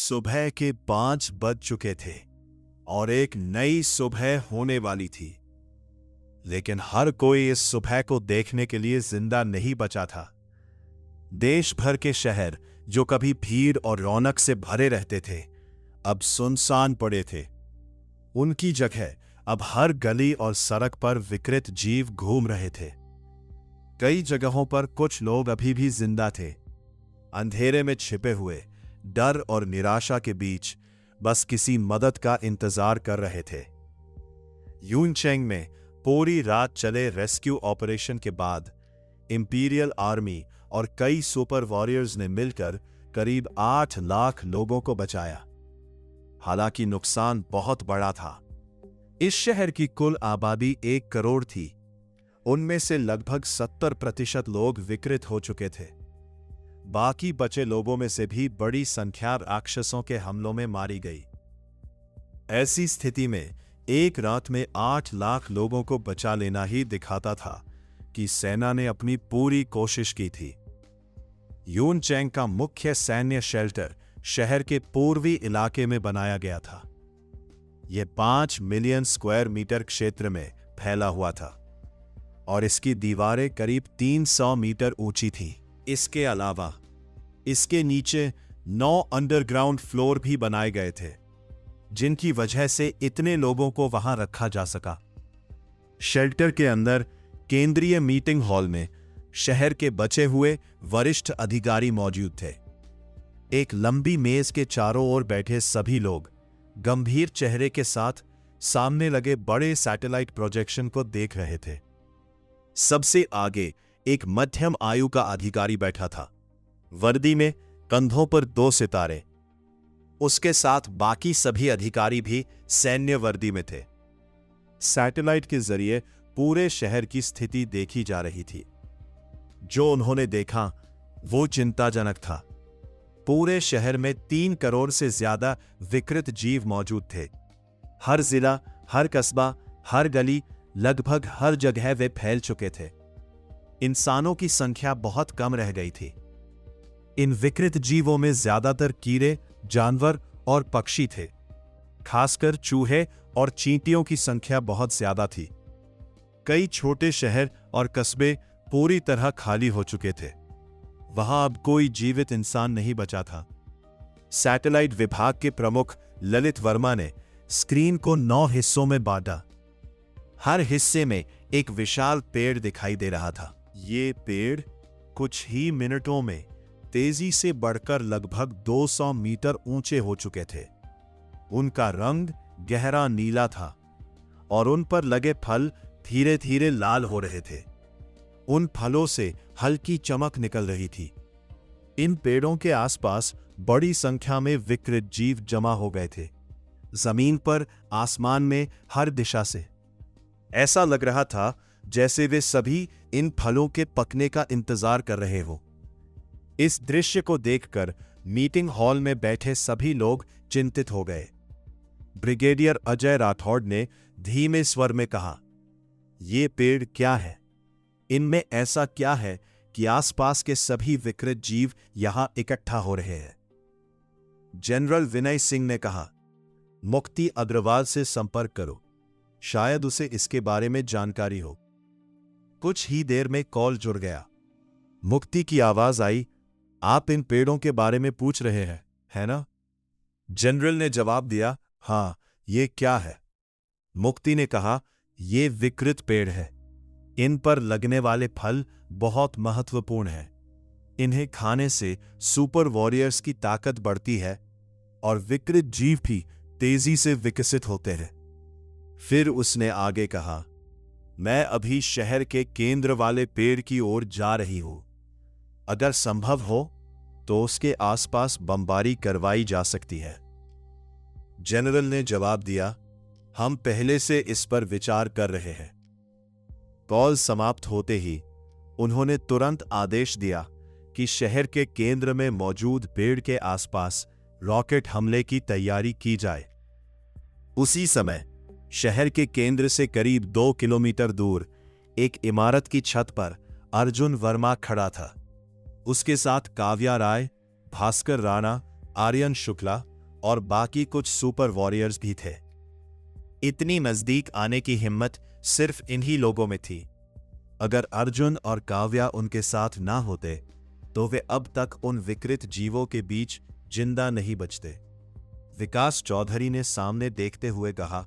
सुबह के 5 बज चुके थे और एक नई सुबह होने वाली थी। लेकिन हर कोई इस सुबह को देखने के लिए जिंदा नहीं बचा था। देश भर के शहर जो कभी भीड़ और रौनक से भरे रहते थे, अब सुनसान पड़े थे। उनकी जगह अब हर गली और सड़क पर विकृत जीव घूम रहे थे। कई जगहों पर कुछ लोग अभी भी जिंदा थे, अंधेरे में छिपे हुए, डर और निराशा के बीच बस किसी मदद का इंतजार कर रहे थे। यूनचेंग में पूरी रात चले रेस्क्यू ऑपरेशन के बाद इंपीरियल आर्मी और कई सुपर वॉरियर्स ने मिलकर करीब 8 लाख लोगों को बचाया। हालांकि नुकसान बहुत बड़ा था। इस शहर की कुल आबादी 1 करोड़ थी। उनमें से लगभग 70% लोग विकृत हो चुके थे। बाकी बचे लोगों में से भी बड़ी संख्या राक्षसों के हमलों में मारी गई। ऐसी स्थिति में एक रात में 8 लाख लोगों को बचा लेना ही दिखाता था कि सेना ने अपनी पूरी कोशिश की थी। यूनचेंग का मुख्य सैन्य शेल्टर शहर के पूर्वी इलाके में बनाया गया था। यह 5 मिलियन स्क्वायर मीटर क्षेत्र में फैला हुआ था और इसकी दीवारें करीब 300 मीटर ऊंची थीं। इसके अलावा इसके नीचे 9 अंडरग्राउंड फ्लोर भी बनाए गए थे, जिनकी वजह से इतने लोगों को वहां रखा जा सका। शेल्टर के अंदर केंद्रीय मीटिंग हॉल में शहर के बचे हुए वरिष्ठ अधिकारी मौजूद थे। एक लंबी मेज के चारों ओर बैठे सभी लोग गंभीर चेहरे के साथ सामने लगे बड़े सैटेलाइट प्रोजेक्शन को देख रहे थे। सबसे आगे एक मध्यम आयु का अधिकारी बैठा था, वर्दी में, कंधों पर 2 सितारे। उसके साथ बाकी सभी अधिकारी भी सैन्य वर्दी में थे। सैटेलाइट के जरिए पूरे शहर की स्थिति देखी जा रही थी। जो उन्होंने देखा वो चिंताजनक था। पूरे शहर में 3 करोड़ से ज्यादा विकृत जीव मौजूद थे। हर जिला, हर कस्बा, हर गली, लगभग हर जगह वे फैल चुके थे। इंसानों की संख्या बहुत कम रह गई थी। इन विकृत जीवों में ज्यादातर कीड़े, जानवर और पक्षी थे। खासकर चूहे और चींटियों की संख्या बहुत ज्यादा थी। कई छोटे शहर और कस्बे पूरी तरह खाली हो चुके थे। वहां अब कोई जीवित इंसान नहीं बचा था। सैटेलाइट विभाग के प्रमुख ललित वर्मा ने स्क्रीन को 9 हिस्सों में बांटा। हर हिस्से में एक विशाल पेड़ दिखाई दे रहा था। ये पेड़ कुछ ही मिनटों में तेजी से बढ़कर लगभग 200 मीटर ऊंचे हो चुके थे। उनका रंग गहरा नीला था और उन पर लगे फल धीरे धीरे लाल हो रहे थे। उन फलों से हल्की चमक निकल रही थी। इन पेड़ों के आसपास बड़ी संख्या में विकृत जीव जमा हो गए थे, जमीन पर, आसमान में, हर दिशा से। ऐसा लग रहा था जैसे वे सभी इन फलों के पकने का इंतजार कर रहे हो। इस दृश्य को देखकर मीटिंग हॉल में बैठे सभी लोग चिंतित हो गए। ब्रिगेडियर अजय राठौड़ ने धीमे स्वर में कहा, "ये पेड़ क्या है? इनमें ऐसा क्या है कि आसपास के सभी विकृत जीव यहां इकट्ठा हो रहे हैं?" जनरल विनय सिंह ने कहा, "मुक्ति अग्रवाल से संपर्क करो, शायद उसे इसके बारे में जानकारी हो।" कुछ ही देर में कॉल जुड़ गया। मुक्ति की आवाज आई, "आप इन पेड़ों के बारे में पूछ रहे हैं, है ना?" जनरल ने जवाब दिया, "हां, ये क्या है?" मुक्ति ने कहा, "ये विकृत पेड़ है। इन पर लगने वाले फल बहुत महत्वपूर्ण हैं। इन्हें खाने से सुपर वॉरियर्स की ताकत बढ़ती है और विकृत जीव भी तेजी से विकसित होते हैं।" फिर उसने आगे कहा, "मैं अभी शहर के केंद्र वाले पेड़ की ओर जा रही हूं। अगर संभव हो तो उसके आसपास बमबारी करवाई जा सकती है।" जनरल ने जवाब दिया, "हम पहले से इस पर विचार कर रहे हैं।" कॉल समाप्त होते ही उन्होंने तुरंत आदेश दिया कि शहर के केंद्र में मौजूद पेड़ के आसपास रॉकेट हमले की तैयारी की जाए। उसी समय शहर के केंद्र से करीब 2 किलोमीटर दूर एक इमारत की छत पर अर्जुन वर्मा खड़ा था। उसके साथ काव्या राय, भास्कर राणा, आर्यन शुक्ला और बाकी कुछ सुपर वॉरियर्स भी थे। इतनी नजदीक आने की हिम्मत सिर्फ इन्हीं लोगों में थी। अगर अर्जुन और काव्या उनके साथ ना होते तो वे अब तक उन विकृत जीवों के बीच जिंदा नहीं बचते। विकास चौधरी ने सामने देखते हुए कहा,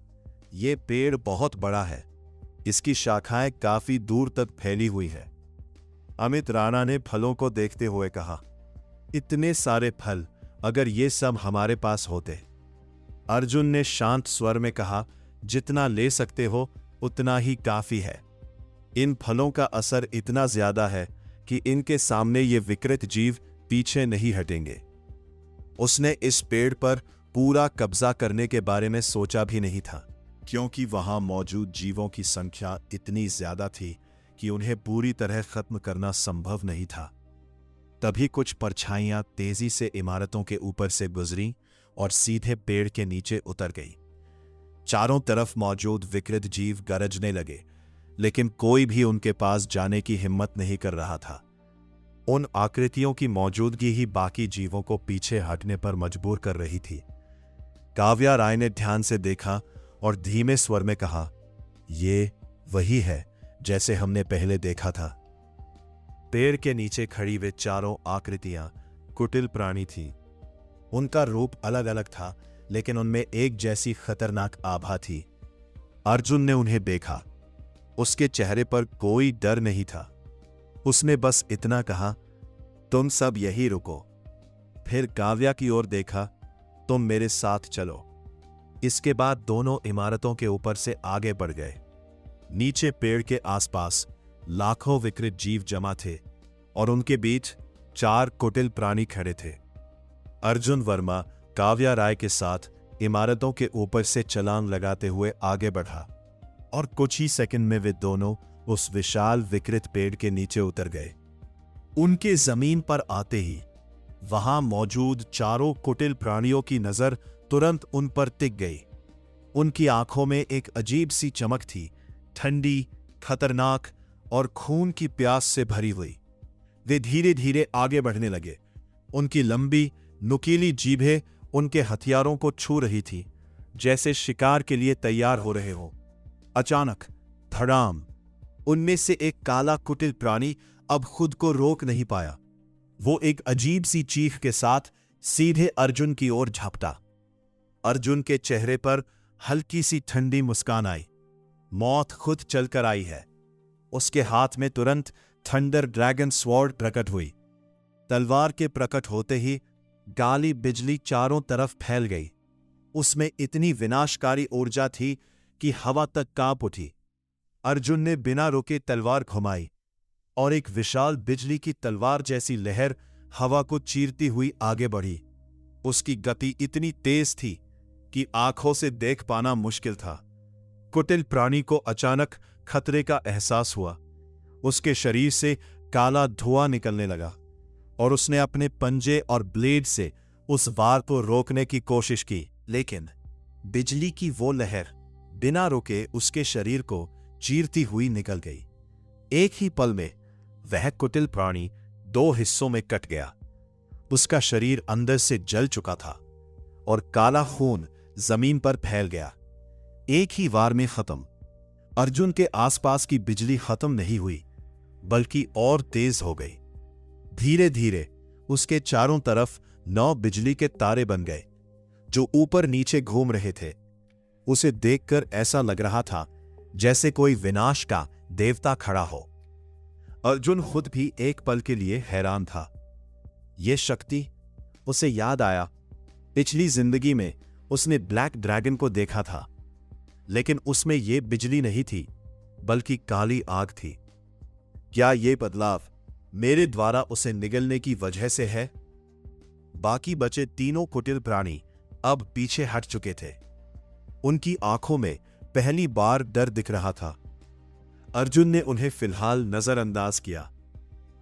यह पेड़ बहुत बड़ा है, इसकी शाखाएं काफी दूर तक फैली हुई है। अमित राणा ने फलों को देखते हुए कहा, इतने सारे फल, अगर ये सब हमारे पास होते। अर्जुन ने शांत स्वर में कहा, जितना ले सकते हो उतना ही काफी है। इन फलों का असर इतना ज्यादा है कि इनके सामने ये विकृत जीव पीछे नहीं हटेंगे। उसने इस पेड़ पर पूरा कब्जा करने के बारे में सोचा भी नहीं था, क्योंकि वहां मौजूद जीवों की संख्या इतनी ज्यादा थी कि उन्हें पूरी तरह खत्म करना संभव नहीं था। तभी कुछ परछाइयां तेजी से इमारतों के ऊपर से गुजरी और सीधे पेड़ के नीचे उतर गई। चारों तरफ मौजूद विकृत जीव गरजने लगे, लेकिन कोई भी उनके पास जाने की हिम्मत नहीं कर रहा था। उन आकृतियों की मौजूदगी ही बाकी जीवों को पीछे हटने पर मजबूर कर रही थी। काव्या राय ने ध्यान से देखा और धीमे स्वर में कहा, ये वही है जैसे हमने पहले देखा था। पेड़ के नीचे खड़ी वे चारों आकृतियां कुटिल प्राणी थीं। उनका रूप अलग अलग था, लेकिन उनमें एक जैसी खतरनाक आभा थी। अर्जुन ने उन्हें देखा। उसके चेहरे पर कोई डर नहीं था। उसने बस इतना कहा, तुम सब यहीं रुको। फिर काव्या की ओर देखा, तुम मेरे साथ चलो। इसके बाद दोनों इमारतों के ऊपर से आगे बढ़ गए। नीचे पेड़ के आसपास लाखों विकृत जीव जमा थे और उनके बीच 4 कुटिल प्राणी खड़े थे। अर्जुन वर्मा काव्या राय के साथ इमारतों के ऊपर से छलांग लगाते हुए आगे बढ़ा और कुछ ही सेकंड में वे दोनों उस विशाल विकृत पेड़ के नीचे उतर गए। उनके जमीन पर आते ही वहां मौजूद चारों कुटिल प्राणियों की नजर तुरंत उन पर टिक गई। उनकी आंखों में एक अजीब सी चमक थी, ठंडी, खतरनाक और खून की प्यास से भरी हुई। वे धीरे धीरे आगे बढ़ने लगे। उनकी लंबी, नुकीली जीभें उनके हथियारों को छू रही थी, जैसे शिकार के लिए तैयार हो रहे हो। अचानक धड़ाम, उनमें से एक काला कुटिल प्राणी अब खुद को रोक नहीं पाया। वो एक अजीब सी चीख के साथ सीधे अर्जुन की ओर झपटा। अर्जुन के चेहरे पर हल्की सी ठंडी मुस्कान आई। मौत खुद चलकर आई है। उसके हाथ में तुरंत थंडर ड्रैगन स्वॉर्ड प्रकट हुई। तलवार के प्रकट होते ही काली बिजली चारों तरफ फैल गई। उसमें इतनी विनाशकारी ऊर्जा थी कि हवा तक कांप उठी। अर्जुन ने बिना रुके तलवार घुमाई और एक विशाल बिजली की तलवार जैसी लहर हवा को चीरती हुई आगे बढ़ी। उसकी गति इतनी तेज थी कि आंखों से देख पाना मुश्किल था। कुटिल प्राणी को अचानक खतरे का एहसास हुआ। उसके शरीर से काला धुआं निकलने लगा और उसने अपने पंजे और ब्लेड से उस वार को रोकने की कोशिश की, लेकिन बिजली की वो लहर बिना रुके उसके शरीर को चीरती हुई निकल गई। एक ही पल में वह कुटिल प्राणी 2 हिस्सों में कट गया। उसका शरीर अंदर से जल चुका था और काला खून जमीन पर फैल गया। एक ही वार में खत्म। अर्जुन के आसपास की बिजली खत्म नहीं हुई, बल्कि और तेज हो गई। धीरे धीरे उसके चारों तरफ 9 बिजली के तारे बन गए, जो ऊपर नीचे घूम रहे थे। उसे देखकर ऐसा लग रहा था जैसे कोई विनाश का देवता खड़ा हो। अर्जुन खुद भी एक पल के लिए हैरान था। यह शक्ति, उसे याद आया, पिछली जिंदगी में उसने ब्लैक ड्रैगन को देखा था, लेकिन उसमें यह बिजली नहीं थी, बल्कि काली आग थी। क्या यह बदलाव मेरे द्वारा उसे निगलने की वजह से है? बाकी बचे तीनों कुटिल प्राणी अब पीछे हट चुके थे। उनकी आंखों में पहली बार डर दिख रहा था। अर्जुन ने उन्हें फिलहाल नजरअंदाज किया।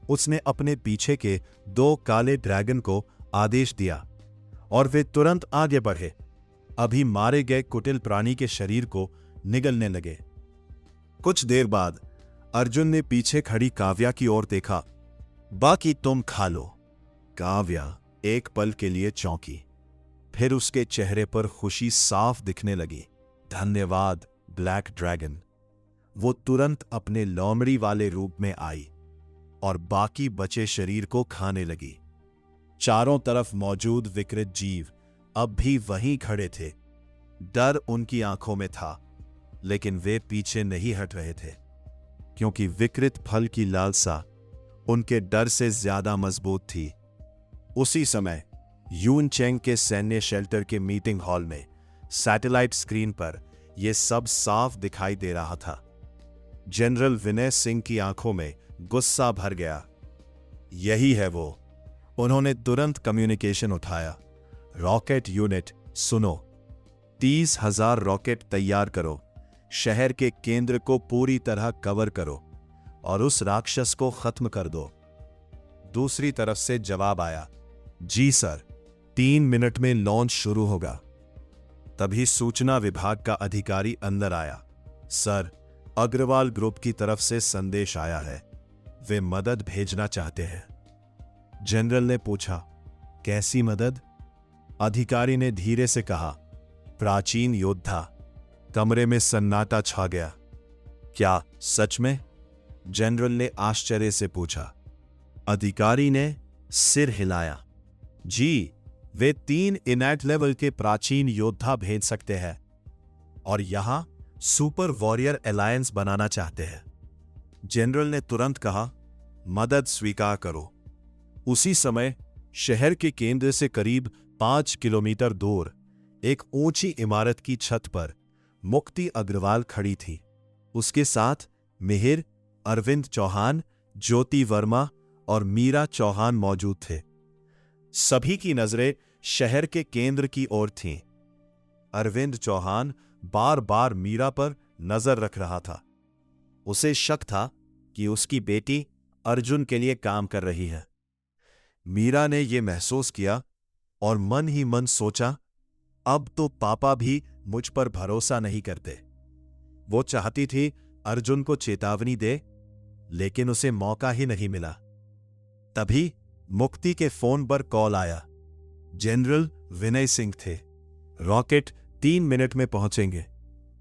उसने अपने पीछे के 2 काले ड्रैगन को आदेश दिया और वे तुरंत आगे बढ़े। अभी मारे गए कुटिल प्राणी के शरीर को निगलने लगे। कुछ देर बाद अर्जुन ने पीछे खड़ी काव्या की ओर देखा। बाकी तुम खा लो। काव्या एक पल के लिए चौंकी। फिर उसके चेहरे पर खुशी साफ दिखने लगी। धन्यवाद ब्लैक ड्रैगन। वो तुरंत अपने लोमड़ी वाले रूप में आई और बाकी बचे शरीर को खाने लगी। चारों तरफ मौजूद विकृत जीव अब भी वहीं खड़े थे। डर उनकी आंखों में था, लेकिन वे पीछे नहीं हट रहे थे, क्योंकि विकृत फल की लालसा उनके डर से ज्यादा मजबूत थी। उसी समय यून चेंग के सैन्य शेल्टर के मीटिंग हॉल में सैटेलाइट स्क्रीन पर यह सब साफ दिखाई दे रहा था। जनरल विनय सिंह की आंखों में गुस्सा भर गया। यही है वो। उन्होंने तुरंत कम्युनिकेशन उठाया। रॉकेट यूनिट सुनो, 30,000 रॉकेट तैयार करो, शहर के केंद्र को पूरी तरह कवर करो और उस राक्षस को खत्म कर दो। दूसरी तरफ से जवाब आया, जी सर, 3 मिनट में लॉन्च शुरू होगा। तभी सूचना विभाग का अधिकारी अंदर आया। सर, अग्रवाल ग्रुप की तरफ से संदेश आया है, वे मदद भेजना चाहते हैं। जनरल ने पूछा, कैसी मदद? अधिकारी ने धीरे से कहा, प्राचीन योद्धा। कमरे में सन्नाटा छा गया। क्या सच में? जनरल ने आश्चर्य से पूछा। अधिकारी ने सिर हिलाया। जी, वे 3 इनैट लेवल के प्राचीन योद्धा भेज सकते हैं और यहां सुपर वॉरियर अलायंस बनाना चाहते हैं। जनरल ने तुरंत कहा, मदद स्वीकार करो। उसी समय शहर के केंद्र से करीब 5 किलोमीटर दूर एक ऊंची इमारत की छत पर मुक्ति अग्रवाल खड़ी थी। उसके साथ मिहिर, अरविंद चौहान, ज्योति वर्मा और मीरा चौहान मौजूद थे। सभी की नजरें शहर के केंद्र की ओर थीं। अरविंद चौहान बार बार मीरा पर नजर रख रहा था। उसे शक था कि उसकी बेटी अर्जुन के लिए काम कर रही है। मीरा ने यह महसूस किया और मन ही मन सोचा, अब तो पापा भी मुझ पर भरोसा नहीं करते। वो चाहती थी अर्जुन को चेतावनी दे, लेकिन उसे मौका ही नहीं मिला। तभी मुक्ति के फोन पर कॉल आया। जनरल विनय सिंह थे। रॉकेट 3 मिनट में पहुंचेंगे,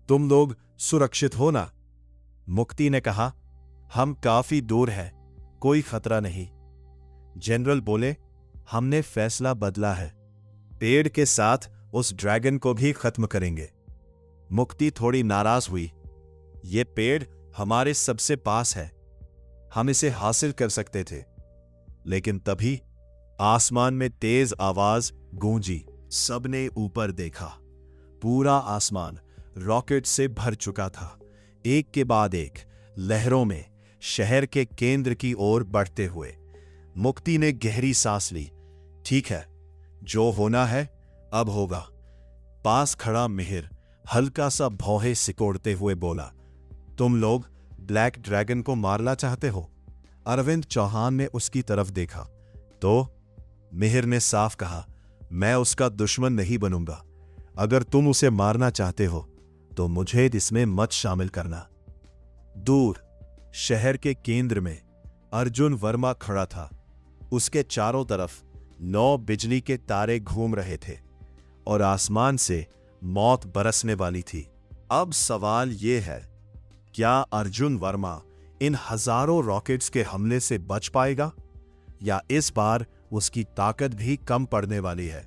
तुम लोग सुरक्षित हो ना? मुक्ति ने कहा, हम काफी दूर हैं, कोई खतरा नहीं। जनरल बोले, हमने फैसला बदला है, पेड़ के साथ उस ड्रैगन को भी खत्म करेंगे। मुक्ति थोड़ी नाराज हुई। ये पेड़ हमारे सबसे पास है, हम इसे हासिल कर सकते थे। लेकिन तभी आसमान में तेज आवाज गूंजी। सबने ऊपर देखा। पूरा आसमान रॉकेट से भर चुका था। एक के बाद एक लहरों में शहर के केंद्र की ओर बढ़ते हुए। मुक्ति ने गहरी सांस ली। ठीक है, जो होना है अब होगा। पास खड़ा मिहिर हल्का सा भौहे सिकोड़ते हुए बोला, तुम लोग ब्लैक ड्रैगन को मारना चाहते हो? अरविंद चौहान ने उसकी तरफ देखा तो मिहिर ने साफ कहा, मैं उसका दुश्मन नहीं बनूंगा। अगर तुम उसे मारना चाहते हो तो मुझे इसमें मत शामिल करना। दूर शहर के केंद्र में अर्जुन वर्मा खड़ा था। उसके चारों तरफ 9 बिजली के तारे घूम रहे थे और आसमान से मौत बरसने वाली थी। अब सवाल यह है, क्या अर्जुन वर्मा इन हजारों रॉकेट्स के हमले से बच पाएगा, या इस बार उसकी ताकत भी कम पड़ने वाली है?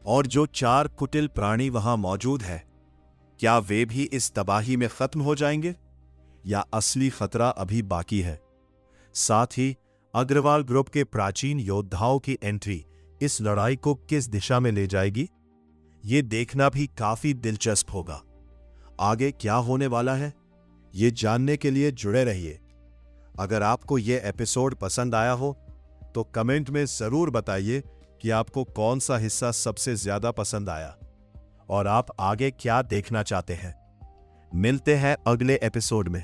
और जो 4 कुटिल प्राणी वहां मौजूद हैं, क्या वे भी इस तबाही में खत्म हो जाएंगे, या असली खतरा अभी बाकी है? साथ ही अग्रवाल ग्रुप के प्राचीन योद्धाओं की एंट्री इस लड़ाई को किस दिशा में ले जाएगी, ये देखना भी काफी दिलचस्प होगा। आगे क्या होने वाला है, ये जानने के लिए जुड़े रहिए। अगर आपको ये एपिसोड पसंद आया हो तो कमेंट में जरूर बताइए कि आपको कौन सा हिस्सा सबसे ज्यादा पसंद आया और आप आगे क्या देखना चाहते हैं। मिलते हैं अगले एपिसोड में।